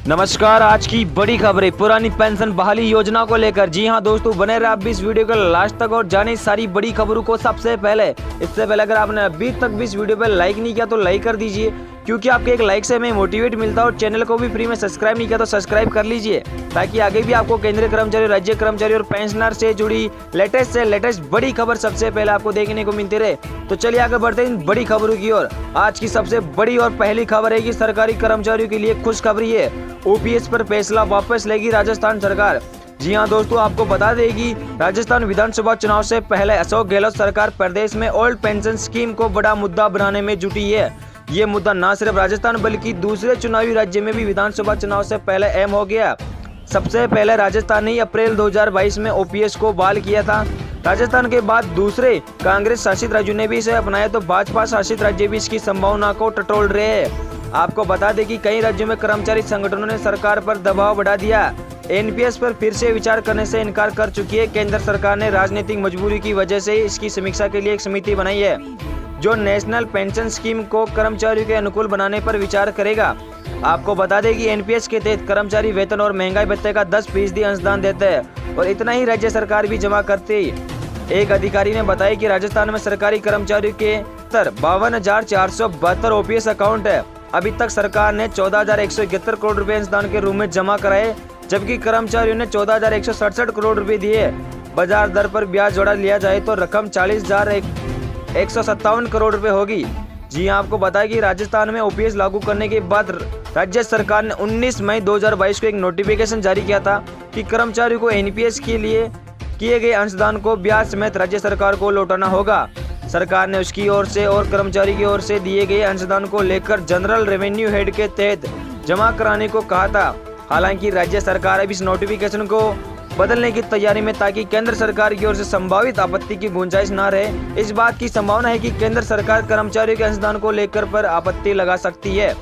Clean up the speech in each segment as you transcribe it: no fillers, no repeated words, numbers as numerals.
नमस्कार। आज की बड़ी खबरें पुरानी पेंशन बहाली योजना को लेकर। जी हां दोस्तों, बने रहे आप भी इस वीडियो को लास्ट तक और जाने सारी बड़ी खबरों को सबसे पहले। इससे पहले अगर आपने अभी तक भी इस वीडियो पर लाइक नहीं किया तो लाइक कर दीजिए, क्योंकि आपके एक लाइक से हमें मोटिवेट मिलता है। और चैनल को भी फ्री में सब्सक्राइब नहीं किया तो सब्सक्राइब कर लीजिए, ताकि आगे भी आपको केंद्रीय कर्मचारी, राज्य कर्मचारी और पेंशनर से जुड़ी लेटेस्ट बड़ी खबर सबसे पहले आपको देखने को मिलती रहे। तो चलिए आगे बढ़ते हैं इन बड़ी खबरों की ओर। आज की सबसे बड़ी और पहली खबर है कि सरकारी कर्मचारियों के लिए खुशखबरी है। ओपीएस पर फैसला वापस लेगी राजस्थान सरकार। जी हां दोस्तों, आपको बता दें कि राजस्थान विधानसभा चुनाव से पहले अशोक गहलोत सरकार प्रदेश में ओल्ड पेंशन स्कीम को बड़ा मुद्दा बनाने में जुटी है। ये मुद्दा न सिर्फ राजस्थान बल्कि दूसरे चुनावी राज्य में भी विधानसभा चुनाव से पहले अहम हो गया। सबसे पहले राजस्थान ने अप्रैल 2022 में ओपीएस को बहाल किया था। राजस्थान के बाद दूसरे कांग्रेस शासित राज्यों ने भी इसे अपनाया, तो भाजपा शासित राज्य भी इसकी संभावना को टटोल रहे हैं। आपको बता दें कि कई राज्यों में कर्मचारी संगठनों ने सरकार पर दबाव बढ़ा दिया। एनपीएस पर फिर से विचार करने से इनकार कर चुकी है। केंद्र सरकार ने राजनीतिक मजबूरी की वजह से इसकी समीक्षा के लिए एक समिति बनाई है, जो नेशनल पेंशन स्कीम को कर्मचारियों के अनुकूल बनाने पर विचार करेगा। आपको बता दें कि एनपीएस के तहत कर्मचारी वेतन और महंगाई भत्ते का 10% अंशदान देते हैं, और इतना ही राज्य सरकार भी जमा करती है। एक अधिकारी ने बताया कि राजस्थान में सरकारी कर्मचारियों के 52,472 ओपीएस अकाउंट है। अभी तक सरकार ने 14,171 करोड़ रुपए अंशदान के रूप में जमा कराए, जबकि कर्मचारियों ने 14,167 करोड़ रुपए दिए। बाजार दर पर ब्याज जोड़ा लिया जाए तो रकम 40,157 करोड़ रुपए होगी। जी हां, आपको बताया कि राजस्थान में ओपीएस लागू करने के बाद राज्य सरकार ने 19 मई 2022 को एक नोटिफिकेशन जारी किया था कि कर्मचारियों को एनपीएस के लिए किए गए अंशदान को ब्याज समेत राज्य सरकार को लौटाना होगा। सरकार ने उसकी ओर से और कर्मचारी की ओर से दिए गए अंशदान को लेकर जनरल रेवेन्यू हेड के तहत जमा कराने को कहा था। हालांकि राज्य सरकार अब इस नोटिफिकेशन को बदलने की तैयारी में, ताकि केंद्र सरकार की ओर से संभावित आपत्ति की गुंजाइश न रहे। इस बात की संभावना है कि केंद्र सरकार कर्मचारियों के अंशदान को लेकर पर आपत्ति लगा सकती है।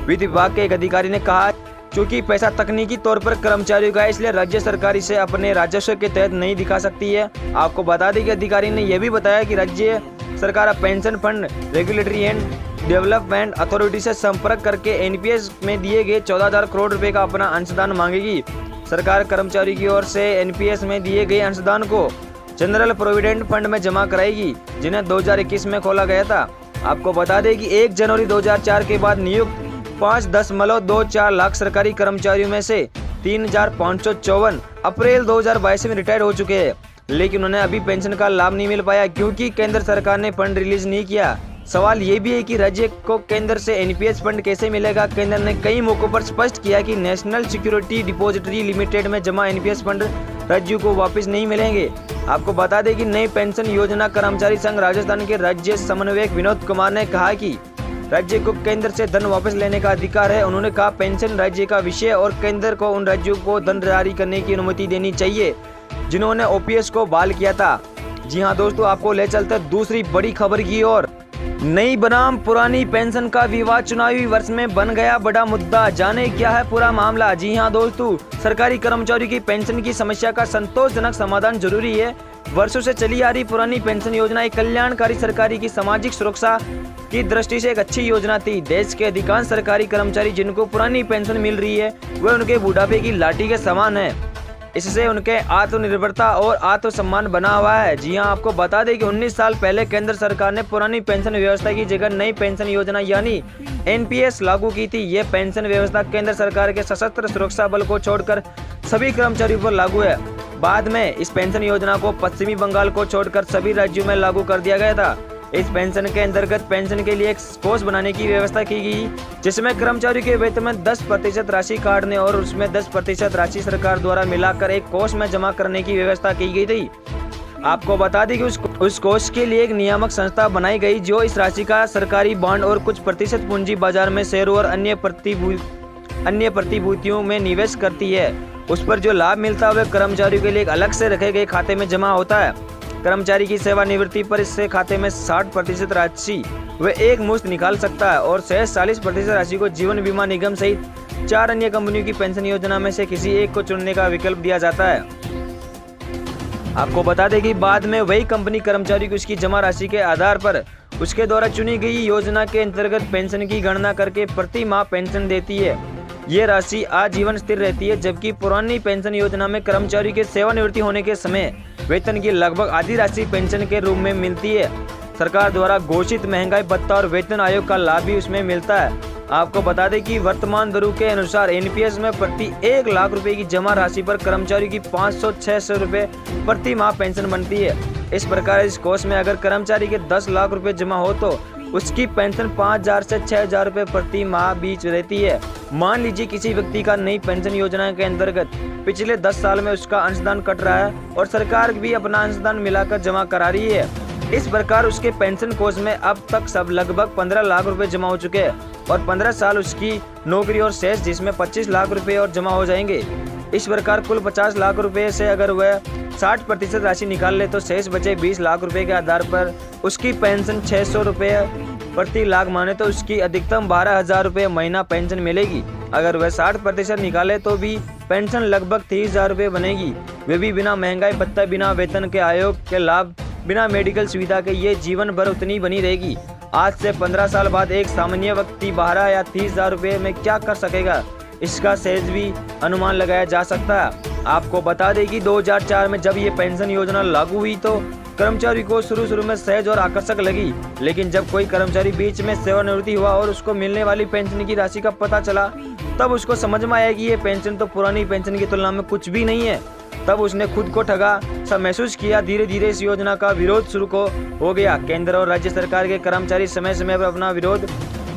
वित्त विभाग के एक अधिकारी ने कहा, क्योंकि पैसा तकनीकी तौर पर कर्मचारियों का है, इसलिए राज्य सरकार इसे अपने राजस्व के तहत नहीं दिखा सकती है। आपको बता दें कि अधिकारी ने यह भी बताया कि राज्य सरकार pension fund regulatory and development authority से संपर्क करके एनपीएस में दिए गए 14,000 करोड़ रुपए का अपना अंशदान मांगेगी। सरकार कर्मचारी की ओर से एनपीएस में दिए गए अंशदान को जनरल प्रोविडेंट फंड में जमा कराएगी, जिन्हें 2021 में खोला गया था। आपको बता दें कि 1 जनवरी 2004 के बाद नियुक्त 5.24 लाख सरकारी कर्मचारियों में से 3,554 अप्रैल 2022 में रिटायर हो चुके हैं, लेकिन उन्हें अभी पेंशन का लाभ नहीं मिल पाया, क्योंकि केंद्र सरकार ने फंड रिलीज नहीं किया। सवाल ये भी है कि राज्य को केंद्र से एनपीएस फंड कैसे मिलेगा। केंद्र ने कई मौकों पर स्पष्ट किया कि नेशनल सिक्योरिटी डिपॉजिटरी लिमिटेड में जमा एनपीएस फंड राज्यों को वापस नहीं मिलेंगे। आपको बता दें कि नई पेंशन योजना कर्मचारी संघ राजस्थान के राज्य समन्वयक विनोद कुमार ने कहा कि राज्य को केंद्र से धन वापस लेने का अधिकार है। उन्होंने कहा, पेंशन राज्य का विषय और केंद्र को उन राज्यों को धन जारी करने की अनुमति देनी चाहिए जिन्होंने ओपीएस को बहाल किया था। जी हां दोस्तों, आपको ले चलते दूसरी बड़ी खबर की ओर। नई बनाम पुरानी पेंशन का विवाद चुनावी वर्ष में बन गया बड़ा मुद्दा। जाने क्या है पूरा मामला। जी हां दोस्तों, सरकारी कर्मचारियों की पेंशन की समस्या का संतोषजनक समाधान जरूरी है। वर्षों से चली आ रही पुरानी पेंशन योजना एक कल्याणकारी सरकारी की सामाजिक सुरक्षा की दृष्टि से एक अच्छी योजना थी। देश के अधिकांश सरकारी कर्मचारी जिनको पुरानी पेंशन मिल रही है, वे उनके बुढ़ापे की लाठी के समान है। इससे उनके आत्मनिर्भरता और आत्मसम्मान बना हुआ है। जी हां, आपको बता दें कि 19 साल पहले केंद्र सरकार ने पुरानी पेंशन व्यवस्था की जगह नई पेंशन योजना यानी एनपीएस लागू की थी। ये पेंशन व्यवस्था केंद्र सरकार के सशस्त्र सुरक्षा बल को छोड़कर सभी कर्मचारियों पर लागू है। बाद में इस पेंशन योजना को पश्चिमी बंगाल को छोड़कर सभी राज्यों में लागू कर दिया गया था। इस पेंशन के अंतर्गत पेंशन के लिए एक कोष बनाने की व्यवस्था की गई, जिसमें कर्मचारियों के वेतन में 10% राशि काटने और उसमें 10% राशि सरकार द्वारा मिलाकर एक कोष में जमा करने की व्यवस्था की गई थी। आपको बता दें कि उस कोष के लिए एक नियामक संस्था बनाई गई, जो इस राशि का सरकारी बॉन्ड और कुछ प्रतिशत पूंजी बाजार में शेयरों और अन्य प्रतिभूतियों में निवेश करती है। उस पर जो लाभ मिलता है वह कर्मचारियों के लिए एक अलग से रखे गए खाते में जमा होता है। कर्मचारी की सेवानिवृत्ति पर इससे खाते में 60% राशि वह एक मुश्त निकाल सकता है, और शेष 40% राशि को जीवन बीमा निगम सहित 4 अन्य कंपनियों की पेंशन योजना में से किसी एक को चुनने का विकल्प दिया जाता है। आपको बता दें कि बाद में वही कंपनी कर्मचारी को उसकी जमा राशि के आधार पर उसके द्वारा चुनी गई योजना के अंतर्गत पेंशन की गणना करके प्रति माह पेंशन देती है। ये राशि आजीवन स्थिर रहती है, जबकि पुरानी पेंशन योजना में कर्मचारी के सेवानिवृत्ति होने के समय वेतन की लगभग आधी राशि पेंशन के रूप में मिलती है। सरकार द्वारा घोषित महंगाई भत्ता और वेतन आयोग का लाभ भी उसमें मिलता है। आपको बता दें कि वर्तमान दरों के अनुसार एनपीएस में प्रति 1 लाख रुपए की जमा राशि पर कर्मचारी की 500-600 रुपए प्रति माह पेंशन बनती है। इस प्रकार इस कोष में अगर कर्मचारी के 10 लाख रुपए जमा हो तो उसकी पेंशन 5000 से 6000 रुपए प्रति माह बीच रहती है। मान लीजिए किसी व्यक्ति का नई पेंशन योजना के अंतर्गत पिछले 10 साल में उसका अंशदान कट रहा है और सरकार भी अपना अंशदान मिलाकर जमा करा रही है। इस प्रकार उसके पेंशन कोष में अब तक सब लगभग 15 लाख रुपए जमा हो चुके हैं और 15 साल उसकी नौकरी और शेष जिसमें 25 लाख रुपए और जमा हो जाएंगे। इस प्रकार कुल 50 लाख रुपए से अगर वह 60% राशि निकाल ले तो शेष बचे 20 लाख रुपए के आधार पर उसकी पेंशन 600 रुपए प्रति लाख माने तो उसकी अधिकतम 12,000 रुपए महीना पेंशन मिलेगी। अगर वह 60% निकाले तो भी पेंशन लगभग 30,000 रुपए बनेगी, वे भी बिना महंगाई भत्ता, बिना वेतन के आयोग के लाभ, बिना मेडिकल सुविधा के। ये जीवन भर उतनी बनी रहेगी। आज से 15 साल बाद एक सामान्य व्यक्ति 12 या 30,000 रुपए में क्या कर सकेगा, इसका सहज भी अनुमान लगाया जा सकता है। आपको बता दें कि 2004 में जब ये पेंशन योजना लागू हुई तो कर्मचारी को शुरू में सहज और आकर्षक लगी, लेकिन जब कोई कर्मचारी बीच में सेवानिवृत्ति हुआ और उसको मिलने वाली पेंशन की राशि का पता चला तब उसको समझ में आया कि ये पेंशन तो पुरानी पेंशन की तुलना में कुछ भी नहीं है। तब उसने खुद को ठगा सा महसूस किया। धीरे धीरे इस योजना का विरोध शुरू हो गया। केंद्र और राज्य सरकार के कर्मचारी समय समय पर अपना विरोध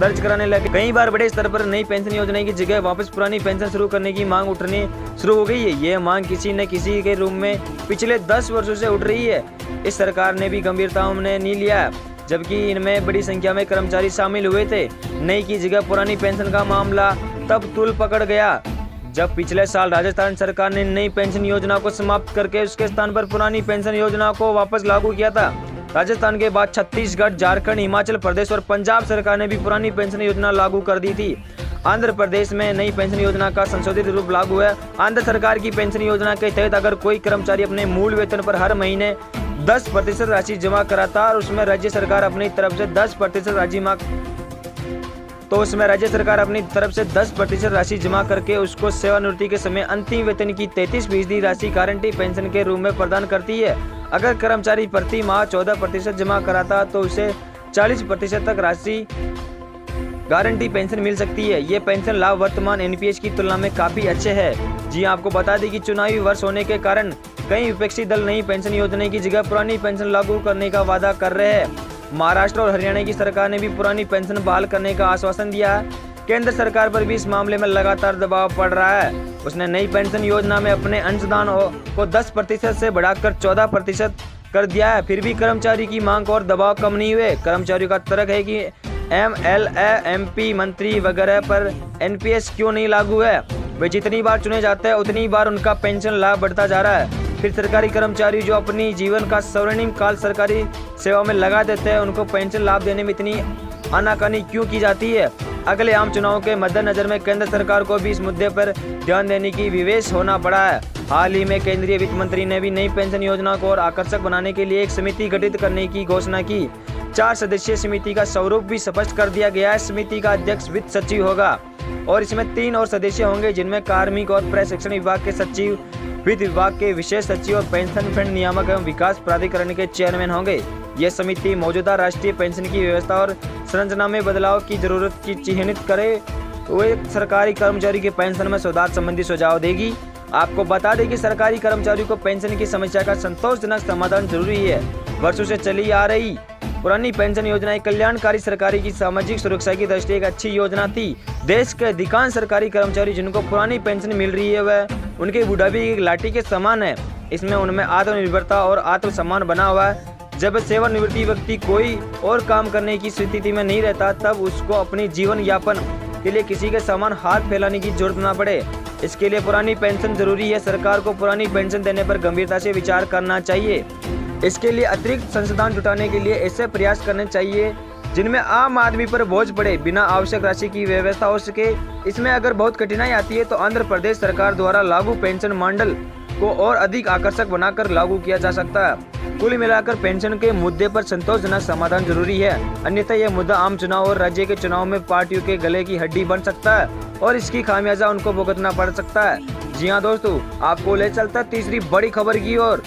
दर्ज कराने लगे। कई बार बड़े स्तर पर नई पेंशन योजना की जगह वापस पुरानी पेंशन शुरू करने की मांग उठनी शुरू हो गई है। ये मांग किसी न किसी के रूप में पिछले 10 वर्षों से उठ रही है। इस सरकार ने भी गंभीरता में नहीं लिया, जबकि इनमें बड़ी संख्या में कर्मचारी शामिल हुए थे। नई की जगह पुरानी पेंशन का मामला तब तूल पकड़ गया जब पिछले साल राजस्थान सरकार ने नई पेंशन योजना को समाप्त करके उसके स्थान पर पुरानी पेंशन योजना को वापस लागू किया था। राजस्थान के बाद छत्तीसगढ़, झारखंड, हिमाचल प्रदेश और पंजाब सरकार ने भी पुरानी पेंशन योजना लागू कर दी थी। आंध्र प्रदेश में नई पेंशन योजना का संशोधित रूप लागू है। आंध्र सरकार की पेंशन योजना के तहत अगर कोई कर्मचारी अपने मूल वेतन पर हर महीने 10% राशि जमा कराता और उसमें राज्य सरकार अपनी तरफ से 10% राशि जमा करके उसको सेवानिवृत्ति के समय अंतिम वेतन की 33% राशि गारंटी पेंशन के रूप में प्रदान करती है। अगर कर्मचारी प्रति माह 14% जमा कराता तो उसे 40% तक राशि गारंटी पेंशन मिल सकती है। ये पेंशन लाभ वर्तमान एनपीएस की तुलना में काफी अच्छे हैं। जी आपको बता दें कि चुनावी वर्ष होने के कारण कई विपक्षी दल नई पेंशन योजना की जगह पुरानी पेंशन लागू करने का वादा कर रहे हैं। महाराष्ट्र और हरियाणा की सरकार ने भी पुरानी पेंशन बहाल करने का आश्वासन दिया है। केंद्र सरकार पर भी इस मामले में लगातार दबाव पड़ रहा है। उसने नई पेंशन योजना में अपने अंशदान को 10% से बढ़ाकर 14% कर दिया है। फिर भी कर्मचारी की मांग और दबाव कम नहीं हुए। कर्मचारियों का तर्क है कि एमएलए, एमपी, मंत्री वगैरह पर एनपीएस क्यों नहीं लागू है। वे जितनी बार चुने जाते हैं उतनी बार उनका पेंशन लाभ बढ़ता जा रहा है। फिर सरकारी कर्मचारी जो अपनी जीवन का स्वर्णिम काल सरकारी सेवा में लगा देते हैं, उनको पेंशन लाभ देने में इतनी आनाकानी क्यों की जाती है। अगले आम चुनाव के मद्देनजर में केंद्र सरकार को भी इस मुद्दे पर ध्यान देने की विवेश होना पड़ा है। हाल ही में केंद्रीय वित्त मंत्री ने भी नई पेंशन योजना को और आकर्षक बनाने के लिए एक समिति गठित करने की घोषणा की। 4 सदस्यीय समिति का स्वरूप भी स्पष्ट कर दिया गया है। समिति का अध्यक्ष वित्त सचिव होगा और इसमें 3 और सदस्य होंगे, जिनमें कार्मिक और प्रशिक्षण विभाग के सचिव, वित्त विभाग के विशेष सचिव और पेंशन फंड नियामक एवं विकास प्राधिकरण के चेयरमैन होंगे। यह समिति मौजूदा राष्ट्रीय पेंशन की व्यवस्था और संरचना में बदलाव की जरूरत की चिन्हित करे हुए सरकारी कर्मचारी के पेंशन में सुधार संबंधी सुझाव देगी। आपको बता दें कि सरकारी कर्मचारियों को पेंशन की समस्या का संतोषजनक समाधान जरूरी है। वर्षों से चली आ रही पुरानी पेंशन योजना एक कल्याणकारी सरकारी की सामाजिक सुरक्षा की दृष्टि एक अच्छी योजना थी। देश के अधिकांश सरकारी कर्मचारी जिनको पुरानी पेंशन मिल रही है वह उनके बुढ़ापे की लाठी के समान है। इसमें उनमें आत्मनिर्भरता और आत्मसम्मान बना हुआ है। जब सेवानिवृत्ति व्यक्ति कोई और काम करने की स्थिति में नहीं रहता तब उसको अपनी जीवन यापन के लिए किसी के समान हाथ फैलाने की जरूरत न पड़े। इसके लिए पुरानी पेंशन जरूरी है। सरकार को पुरानी पेंशन देने पर गंभीरता से विचार करना चाहिए। इसके लिए अतिरिक्त संसाधन जुटाने के लिए ऐसे प्रयास करने चाहिए जिनमें आम आदमी पर बोझ पड़े, बिना आवश्यक राशि की व्यवस्था हो सके। इसमें अगर बहुत कठिनाई आती है तो आंध्र प्रदेश सरकार द्वारा लागू पेंशन मॉडल को और अधिक आकर्षक बनाकर लागू किया जा सकता है। कुल मिलाकर पेंशन के मुद्दे पर संतोषजनक समाधान जरूरी है, अन्यथा यह मुद्दा आम चुनाव और राज्य के चुनाव में पार्टियों के गले की हड्डी बन सकता है और इसकी खामियाजा उनको भुगतना पड़ सकता है। जी हाँ दोस्तों, आपको ले चलता तीसरी बड़ी खबर की ओर।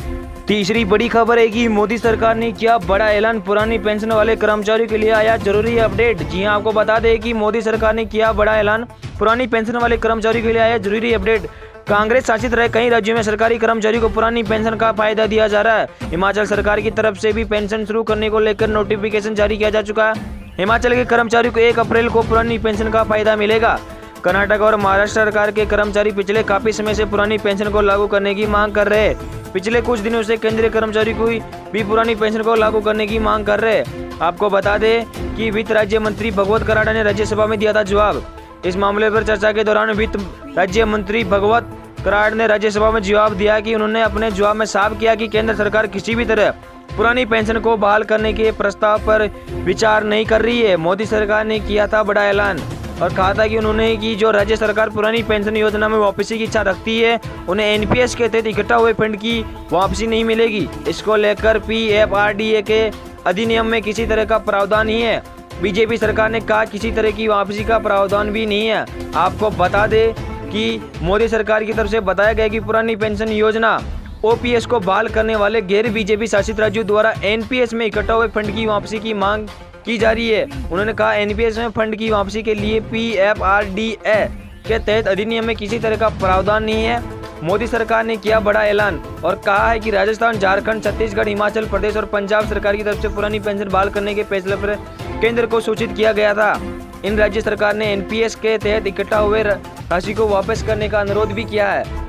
तीसरी बड़ी खबर है कि मोदी सरकार ने किया बड़ा ऐलान, पुरानी पेंशन वाले कर्मचारियों के लिए आया जरूरी अपडेट। जी हाँ, आपको बता दें कि मोदी सरकार ने किया बड़ा ऐलान, पुरानी पेंशन वाले कर्मचारियों के लिए आया जरूरी अपडेट। कांग्रेस शासित रहे कई राज्यों में सरकारी कर्मचारियों को पुरानी पेंशन का फायदा दिया जा रहा है। हिमाचल सरकार की तरफ से भी पेंशन शुरू करने को लेकर नोटिफिकेशन जारी किया जा चुका है। हिमाचल के कर्मचारियों को 1 अप्रैल को पुरानी पेंशन का फायदा मिलेगा। कर्नाटक और महाराष्ट्र सरकार के कर्मचारी पिछले काफी समय से पुरानी पेंशन को लागू करने की मांग कर रहे हैं। पिछले कुछ दिनों से केंद्रीय कर्मचारी को भी पुरानी पेंशन को लागू करने की मांग कर रहे हैं। आपको बता दें कि वित्त राज्य मंत्री भगवत कराड़ा ने राज्यसभा में दिया था जवाब। इस मामले पर चर्चा के दौरान वित्त राज्य मंत्री भगवत कराड़ ने राज्यसभा में जवाब दिया कि उन्होंने अपने जवाब में साफ किया कि केंद्र सरकार किसी भी तरह पुरानी पेंशन को बहाल करने के प्रस्ताव पर विचार नहीं कर रही है। मोदी सरकार ने किया था बड़ा ऐलान और कहा था कि उन्होंने कि जो राज्य सरकार पुरानी पेंशन योजना में वापसी की इच्छा रखती है, उन्हें एनपीएस के तहत इकट्ठा हुए फंड की वापसी नहीं मिलेगी। इसको लेकर पीएफआरडीए के अधिनियम में किसी तरह का प्रावधान नहीं है। बीजेपी सरकार ने कहा किसी तरह की वापसी का प्रावधान भी नहीं है। आपको बता दें कि मोदी सरकार की तरफ से बताया गया कि पुरानी पेंशन योजना ओपीएस को बहाल करने वाले गैर बीजेपी शासित राज्यों द्वारा एनपीएस में इकट्ठा हुए फंड की वापसी की मांग की जा रही है। उन्होंने कहा एनपीएस में फंड की वापसी के लिए पीएफआरडीए के तहत अधिनियम में किसी तरह का प्रावधान नहीं है। मोदी सरकार ने किया बड़ा ऐलान और कहा है कि राजस्थान, झारखंड, छत्तीसगढ़, हिमाचल प्रदेश और पंजाब सरकार की तरफ से पुरानी पेंशन बहाल करने के फैसले पर केंद्र को सूचित किया गया था। इन राज्य सरकार ने एनपीएस के तहत इकट्ठा हुए राशि को वापस करने का अनुरोध भी किया है।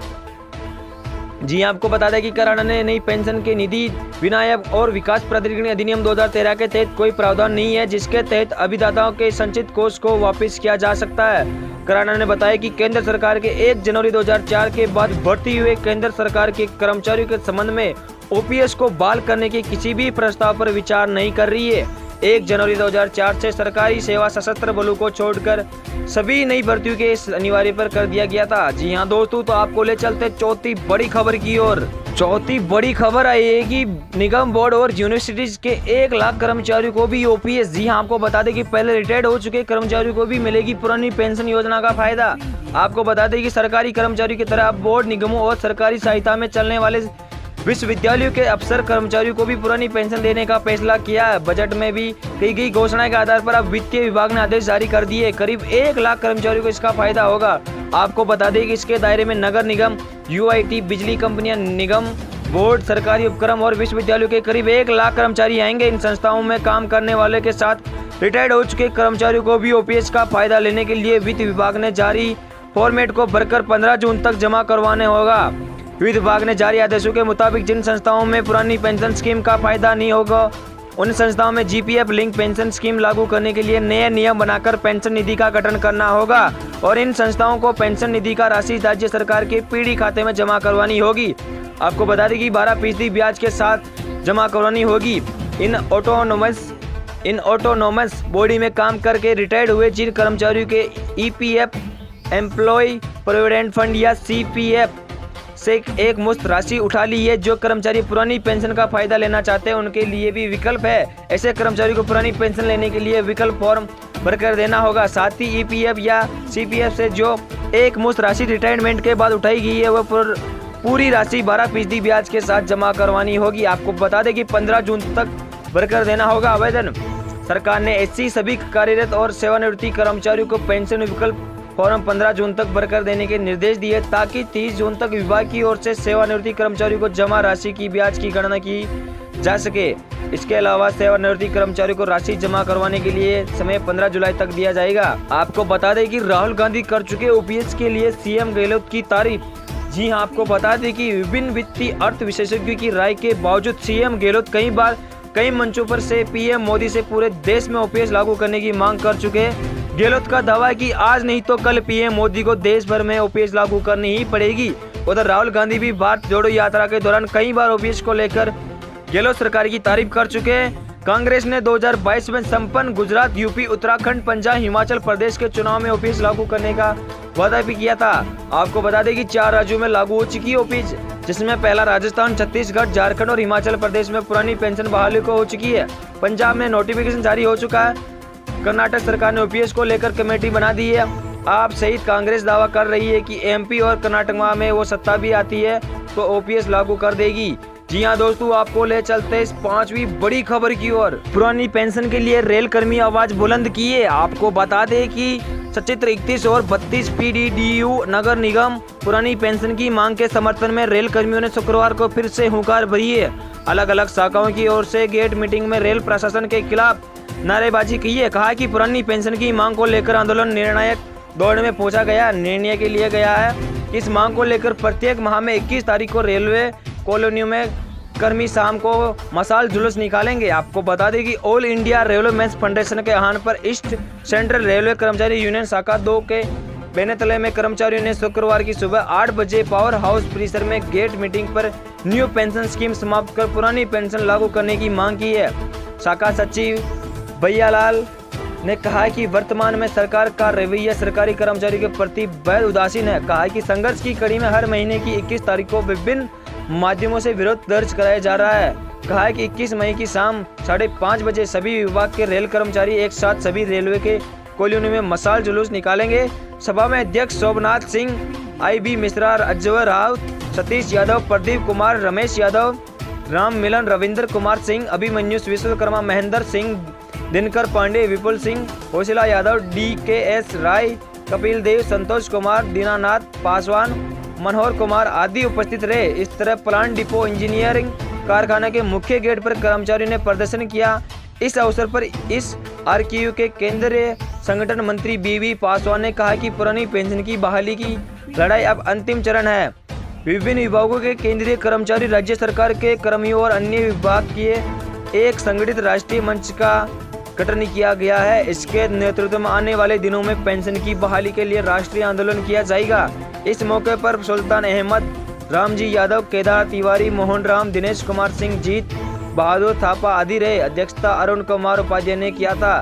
जी आपको बता दें कि कराड़ा ने नई पेंशन के निधि विनायक और विकास प्राधिकरण अधिनियम 2013 के तहत कोई प्रावधान नहीं है जिसके तहत अभिदाताओं के संचित कोष को वापस किया जा सकता है। कराड़ा ने बताया कि केंद्र सरकार के 1 जनवरी 2004 के बाद बढ़ती हुए केंद्र सरकार के कर्मचारियों के संबंध में ओपीएस को बहाल करने के किसी भी प्रस्ताव पर विचार नहीं कर रही है। 1 जनवरी 2004 से सरकारी सेवा सशस्त्र बलों को छोड़कर सभी नई भर्तियों के इस अनिवार्य पर कर दिया गया था। जी हाँ दोस्तों, तो आपको ले चलते चौथी बड़ी खबर की ओर। चौथी बड़ी खबर आई है कि निगम, बोर्ड और यूनिवर्सिटीज के 1 लाख कर्मचारियों को भी ओपीएस। जी हाँ, आपको बता दें कि पहले रिटायर्ड हो चुके कर्मचारियों को भी मिलेगी पुरानी पेंशन योजना का फायदा। आपको बता दें कि सरकारी कर्मचारियों की तरह बोर्ड, निगमों और सरकारी सहायता में चलने वाले विश्वविद्यालयों के अफसर कर्मचारियों को भी पुरानी पेंशन देने का फैसला किया है। बजट में भी की गई घोषणा के आधार पर अब वित्तीय विभाग ने आदेश जारी कर दिए। करीब 1 लाख कर्मचारियों को इसका फायदा होगा। आपको बता दें कि इसके दायरे में नगर निगम, यूआईटी, बिजली कंपनियां, निगम, बोर्ड, सरकारी उपक्रम और विश्वविद्यालयों के करीब 1 लाख कर्मचारी आएंगे। इन संस्थाओं में काम करने वाले के साथ रिटायर्ड हो चुके कर्मचारियों को भी ओपीएस का फायदा लेने के लिए वित्त विभाग ने जारी फॉर्मेट को भरकर 15 जून तक जमा करवाने होगा। वित्त विभाग ने जारी आदेशों के मुताबिक जिन संस्थाओं में पुरानी पेंशन स्कीम का फायदा नहीं होगा, उन संस्थाओं में जीपीएफ लिंक पेंशन स्कीम लागू करने के लिए नए नियम बनाकर पेंशन निधि का गठन करना होगा और इन संस्थाओं को पेंशन निधि का राशि राज्य सरकार के पीडी खाते में जमा करवानी होगी। आपको बता दें कि 12% ब्याज के साथ जमा करवानी होगी। इन ऑटोनोमस बॉडी में काम करके रिटायर्ड हुए जिन कर्मचारियों के ईपीएफ, एम्प्लॉय प्रोविडेंट फंड या सीपीएफ से एक मुश्त राशि उठा ली है, जो कर्मचारी पुरानी पेंशन का फायदा लेना चाहते हैं उनके लिए भी विकल्प है। ऐसे कर्मचारी को पुरानी पेंशन लेने के लिए विकल्प फॉर्म भरकर देना होगा। साथ ही ईपीएफ या सीपीएफ से जो एक मुश्त राशि रिटायरमेंट के बाद उठाई गई है वह पूरी राशि 12% ब्याज के साथ जमा करवानी होगी। आपको बता दें कि 15 जून तक भरकर देना होगा आवेदन। सरकार ने ऐसी सभी कार्यरत और सेवानिवृत्ति कर्मचारियों को पेंशन विकल्प फॉर्म 15 जून तक भरकर देने के निर्देश दिए ताकि 30 जून तक विभाग की ओर से सेवानिवृत्ति कर्मचारियों को जमा राशि की ब्याज की गणना की जा सके। इसके अलावा सेवानिवृत्ति कर्मचारियों को राशि जमा करवाने के लिए समय 15 जुलाई तक दिया जाएगा। आपको बता दें कि राहुल गांधी कर चुके ओपीएस के लिए सीएम गहलोत की तारीफ। जी हाँ, आपको बता दें कि विभिन्न वित्तीय अर्थ विशेषज्ञों की राय के बावजूद सीएम गहलोत कई मंचों पर से पीएम मोदी से पूरे देश में ओपीएस लागू करने की मांग कर चुके हैं। गहलोत का दावा है कि आज नहीं तो कल पीएम मोदी को देश भर में ओपीएस लागू करनी ही पड़ेगी। उधर राहुल गांधी भी भारत जोड़ो यात्रा के दौरान कई बार ओपीएस को लेकर गहलोत सरकार की तारीफ कर चुके हैं। कांग्रेस ने 2022 में संपन्न गुजरात, यूपी, उत्तराखंड, पंजाब, हिमाचल प्रदेश के चुनाव में ओपीएस लागू करने का वादा भी किया था। आपको बता दें कि 4 राज्यों में लागू हो चुकी ओपीएस। जिसमें पहला राजस्थान, छत्तीसगढ़, झारखंड और हिमाचल प्रदेश में पुरानी पेंशन बहाली को हो चुकी है। पंजाब में नोटिफिकेशन जारी हो चुका है। कर्नाटक सरकार ने ओपीएस को लेकर कमेटी बना दी है। आप सहित कांग्रेस दावा कर रही है कि एमपी और कर्नाटक में वो सत्ता भी आती है तो ओपीएस लागू कर देगी। जी हाँ दोस्तों, आपको ले चलते इस 5वीं बड़ी खबर की ओर। पुरानी पेंशन के लिए रेल कर्मी आवाज बुलंद किए। आपको बता दें कि सचित्र 31 और 32 पीडीडीयू नगर निगम पुरानी पेंशन की मांग के समर्थन में रेल कर्मियों ने शुक्रवार को फिर से हुंकार भरी है। अलग अलग शाखाओं की ओर से गेट मीटिंग में रेल प्रशासन के खिलाफ नारेबाजी की है। कहा कि पुरानी पेंशन की मांग को लेकर आंदोलन निर्णायक दौर में पहुंचा गया। निर्णय के लिए गया है। इस मांग को लेकर प्रत्येक माह में 21 तारीख को रेलवे कॉलोनियों में कर्मी शाम को मशाल जुलूस निकालेंगे। आपको बता दें कि all India railway men's federation के आह्वान पर ईस्ट सेंट्रल रेलवे कर्मचारी यूनियन शाखा 2 के बेनेतले में कर्मचारियों ने शुक्रवार की सुबह 8 बजे पावर हाउस परिसर में गेट मीटिंग पर न्यू पेंशन स्कीम समाप्त कर पुरानी पेंशन लागू करने की मांग की है। शाखा सचिव भैयालाल ने कहा कि वर्तमान में सरकार का रवैया सरकारी कर्मचारी के प्रति बेहद उदासीन है। कहा कि संघर्ष की कड़ी में हर महीने की 21 तारीख को विभिन्न माध्यमों से विरोध दर्ज कराया जा रहा है। कहा है कि 21 मई की शाम 5:30 बजे सभी विभाग के रेल कर्मचारी एक साथ सभी रेलवे के कॉलोनी में मशाल जुलूस निकालेंगे। सभा में अध्यक्ष शोभनाथ सिंह, IB मिश्रा, अजय राव, सतीश यादव, प्रदीप कुमार, रमेश यादव, राम मिलन, रविंद्र कुमार सिंह, अभिमन्यु विश्वकर्मा, महेंद्र सिंह, दिनकर पांडे, विपुल सिंह, होशिला यादव, DKS राय, कपिल देव, संतोष कुमार, दीनानाथ पासवान, मनोहर कुमार आदि उपस्थित रहे। इस तरह प्लांट डिपो इंजीनियरिंग कारखाना के मुख्य गेट पर कर्मचारियों ने प्रदर्शन किया। इस अवसर पर इस RQU के केंद्रीय संगठन मंत्री BB पासवान ने कहा कि पुरानी पेंशन की बहाली की लड़ाई अब अंतिम चरण है। विभिन्न विभागों के केंद्रीय कर्मचारी, राज्य सरकार के कर्मियों और अन्य विभाग के एक संगठित राष्ट्रीय मंच का गठन किया गया है। इसके नेतृत्व में आने वाले दिनों में पेंशन की बहाली के लिए राष्ट्रीय आंदोलन किया जाएगा। इस मौके पर सुल्तान अहमद, रामजी यादव, केदार तिवारी, मोहन राम, दिनेश कुमार सिंह, जीत बहादुर थापा आदि रहे। अध्यक्षता अरुण कुमार उपाध्याय ने किया था।